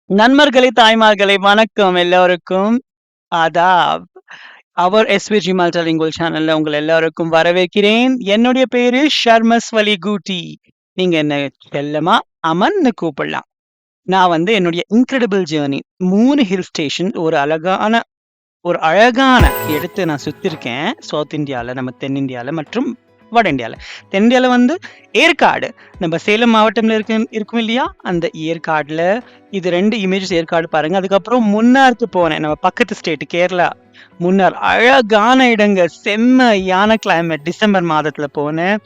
நண்பர்களே, தாய்மார்களே வணக்கம் எல்லோருக்கும். ஆதாப். அவர் எஸ்விஜி மல்டிலிங்குவல் சேனல்ல உங்கள் எல்லாருக்கும் வரவேற்கிறேன். என்னுடைய பேரு ஷர்மஸ்வலி கூட்டி. நீங்க என்ன செல்லமா அமன்னு கூப்பிடலாம். நான் என்னுடைய இன்கிரெடிபிள் ஜர்னி 3 ஹில் ஸ்டேஷன் ஒரு அழகான இடத்த நான் சுத்தியிருக்கேன். சவுத் இந்தியால, நம்ம தென்னிந்தியால மற்றும் வட இந்தியால. தென்னிந்தியால ஏற்காடு. நம்ம சேலம் மாவட்டம்ல இருக்கும் இல்லையா? அந்த ஏற்காடுல இது 2 இமேஜஸ் ஏற்காடு பாருங்க. அதுக்கப்புறம் முன்னாருக்கு போனேன். நம்ம பக்கத்து ஸ்டேட் கேரளா. முன்னார். அழகான இடங்க. செம்மையான கிளைமேட். டிசம்பர் மாதத்துல போனேன்.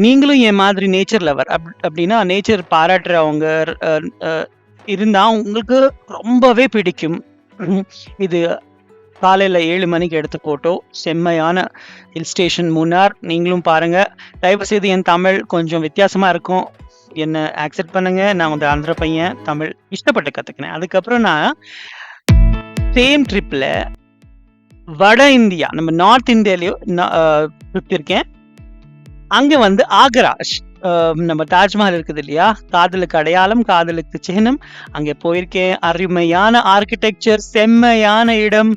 நீங்களும் என் மாதிரி நேச்சர் லவர் அப்படின்னா நேச்சர் பாராட்டுறவங்க அ அ இருந்தா உங்களுக்கு ரொம்பவே பிடிக்கும். இது காலையில 7 மணிக்கு எடுத்த ஃபோட்டோ. செம்மையான ஹில் ஸ்டேஷன் மூணார். நீங்களும் பாருங்க. தயவுசெய்து என் தமிழ் கொஞ்சம் வித்தியாசமா இருக்கும். என்ன அக்செப்ட் பண்ணுங்க. நான் ஆந்திர பையன். தமிழ் இஷ்டப்பட்டு கத்துக்கினேன். அதுக்கப்புறம் நான் சேம் ட்ரிப்ல வட இந்தியா, நம்ம நார்த் இந்தியாலயும் சுத்தியிருக்கேன். அங்க ஆக்ரா. நம்ம தாஜ்மஹால் இருக்குது இல்லையா? காதலுக்கு அடையாளம், காதலுக்கு சின்னம். அங்க போயிருக்கேன். அருமையான ஆர்க்கிடெக்சர், செம்மையான இடம்.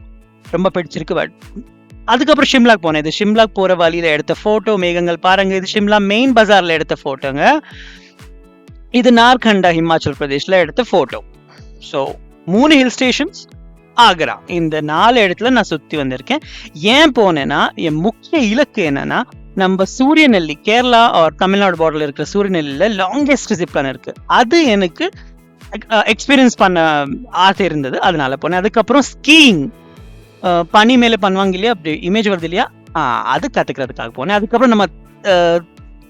ரொம்ப பிடிச்சிருக்கு. அதுக்கப்புறம் ஷிம்லாக்கு போனேன். இது ஷிம்லாக்கு போற வழியில எடுத்த ஃபோட்டோ. மேகங்கள் பாருங்க. இது ஷிம்லா மெயின் பஜார்ல எடுத்த ஃபோட்டோங்க. இது நார்கண்டா, ஹிமாச்சல் பிரதேஷ்ல எடுத்த photo. So 3 hill stations, Agra. இந்த 4 இடத்துல நான் சுத்தி வந்திருக்கேன். ஏன் போனேன்னா, என் முக்கிய இலக்கு என்னன்னா, நம்ம சூரியநெல்லி, கேரளா ஆர் தமிழ்நாடு பார்டர்ல இருக்கிற சூரியநெல்லியில லாங்கெஸ்ட் ஜிப்லைன் இருக்கு. அது எனக்கு எக்ஸ்பீரியன்ஸ் பண்ண ஆசை இருந்தது. அதனால போனேன். அதுக்கப்புறம் ஸ்கீயிங், பனி மேல பண்ணுவாங்க இல்லையா? அப்படி இமேஜ் வருது இல்லையா? அது கத்துக்கிறதுக்காக போனேன். அதுக்கப்புறம் நம்ம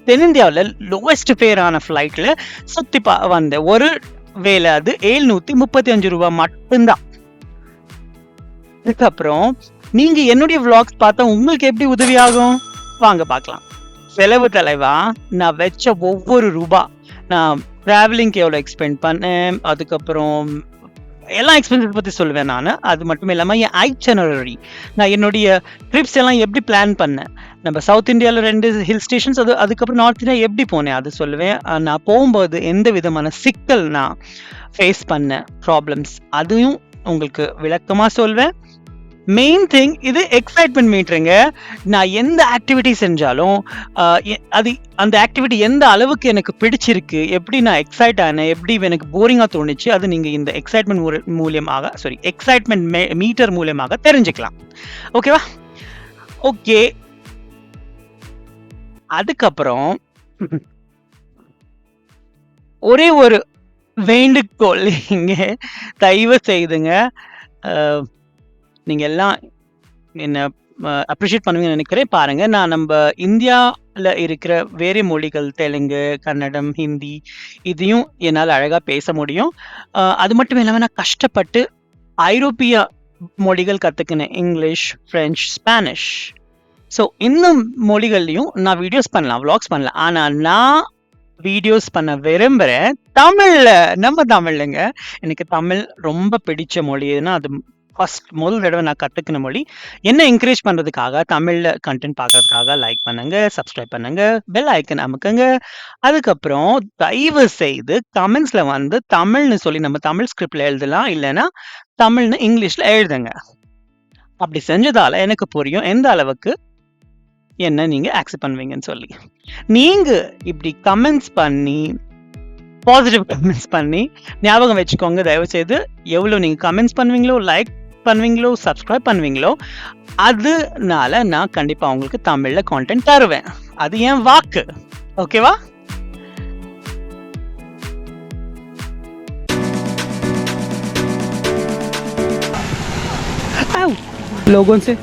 தென்னிந்தியாவில் லோவஸ்ட் ஃபேரான ஃப்ளைட்ல சுத்தி வந்தேன். ஒரு வேலை அது ₹735 மட்டும்தான். அதுக்கப்புறம் நீங்க என்னுடைய விளாக்ஸ் பார்த்தா உங்களுக்கு எப்படி உதவியாகும்? வாங்க பார்க்கலாம். செலவு தலைவா, நான் வச்ச ஒவ்வொரு ரூபா, நான் டிராவலிங்க்கு எவ்வளோ எக்ஸ்பெண்ட் பண்ணேன், அதுக்கப்புறம் எல்லா எக்ஸ்பென்சஸ் பத்தி சொல்லுவேன் நானு. அது மட்டும் இல்லாம என் ஐட்னரரி, நான் என்னுடைய ட்ரிப்ஸ் எல்லாம் எப்படி பிளான் பண்ணேன். நம்ம சவுத் இந்தியால 2 ஹில் ஸ்டேஷன்ஸ், அதுக்கப்புறம் நார்த் இந்தியா எப்படி போனேன் அது சொல்லுவேன். நான் போகும்போது எந்த விதமான சிக்கல் நான் ஃபேஸ் பண்ணேன், ப்ராப்ளம்ஸ், அதையும் உங்களுக்கு விளக்கமா சொல்வேன். மெயின் திங், இது எக்ஸைட்மெண்ட் மீட்டருங்க. நான் எந்த ஆக்டிவிட்டி செஞ்சாலும் அது அந்த ஆக்டிவிட்டி எந்த அளவுக்கு எனக்கு பிடிச்சிருக்கு, எப்படி நான் எக்ஸைட் ஆனேன், எப்படி எனக்கு போரிங்கா தோணுச்சு, அது நீங்க இந்த எக்ஸைட்மெண்ட் மீட்டர் மூலியமாக தெரிஞ்சுக்கலாம். ஓகேவா? ஓகே. அதுக்கப்புறம் ஒரே ஒரு வேண்டுகோள் இங்க, தயவு செய்துங்க, நீங்க எல்லாம் என்ன அப்ரிஷியேட் பண்ணுவீங்கன்னு நினைக்கிறேன். பாருங்க, நான் நம்ம இந்தியால இருக்கிற வேறு மொழிகள், தெலுங்கு, கன்னடம், ஹிந்தி, இதையும் என்னால் அழகா பேச முடியும். அது மட்டும் இல்லாம நான் கஷ்டப்பட்டு ஐரோப்பிய மொழிகள் கத்துக்கினேன். English, French, Spanish. ஸோ இந்த மொழிகள்லையும் நான் வீடியோஸ் பண்ணலாம், விளாக்ஸ் பண்ணலாம். ஆனா நான் வீடியோஸ் பண்ண விரும்புறேன் தமிழ்ல. நம்ம தமிழ்லங்க. எனக்கு தமிழ் ரொம்ப பிடிச்ச மொழி எதுனா அது முதல் தடவை நான் கத்துக்கின மொழி. என்ன என்கரேஜ் பண்றதுக்காக, தமிழ்ல கண்டென்ட் பார்க்கறதுக்காக லைக் பண்ணுங்க, சப்ஸ்கிரைப் பண்ணுங்க, பெல் ஐக்கன் அமுக்குங்க. அதுக்கப்புறம் தயவு செய்து கமெண்ட்ஸ்ல தமிழ்னு சொல்லி நம்ம தமிழ் ஸ்கிரிப்ட்ல எழுதலாம், இல்லைன்னா தமிழ்னு இங்கிலீஷ்ல எழுதுங்க. அப்படி செஞ்சதால எனக்கு புரியும் எந்த அளவுக்கு என்ன நீங்க அக்செப்ட் பண்ணுவீங்கன்னு சொல்லி. நீங்க இப்படி கமெண்ட்ஸ் பண்ணி, பாசிட்டிவ் கமெண்ட்ஸ் பண்ணி, ஞாபகம் வச்சுக்கோங்க தயவு செய்து, எவ்வளவு நீங்க கமெண்ட்ஸ் பண்ணுவீங்களோ, லைக் பண்ணுவீங்களோ, சப்ஸ்கிரைப் பண்ணுவீங்களோ, அதனால நான் கண்டிப்பா உங்களுக்கு தமிழ்ல கான்டென்ட் தருவேன். அது என் வாக்கு. ஓகேவா? लोगों से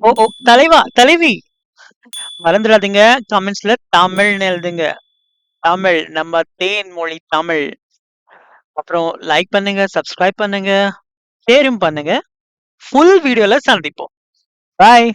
ஓ! ஓ! தலைவா, தலைவி மறந்துடாதீங்க. கமெண்ட்ஸ்ல தமிழ்ன்னு எழுதுங்க. தமிழ். நம்ம தேன்மொழி தமிழ். அப்புறம் லைக் பண்ணுங்க, சப்ஸ்கிரைப் பண்ணுங்க, ஷேரும் பண்ணுங்க. ஃபுல் வீடியோல சந்திப்போம். பாய்.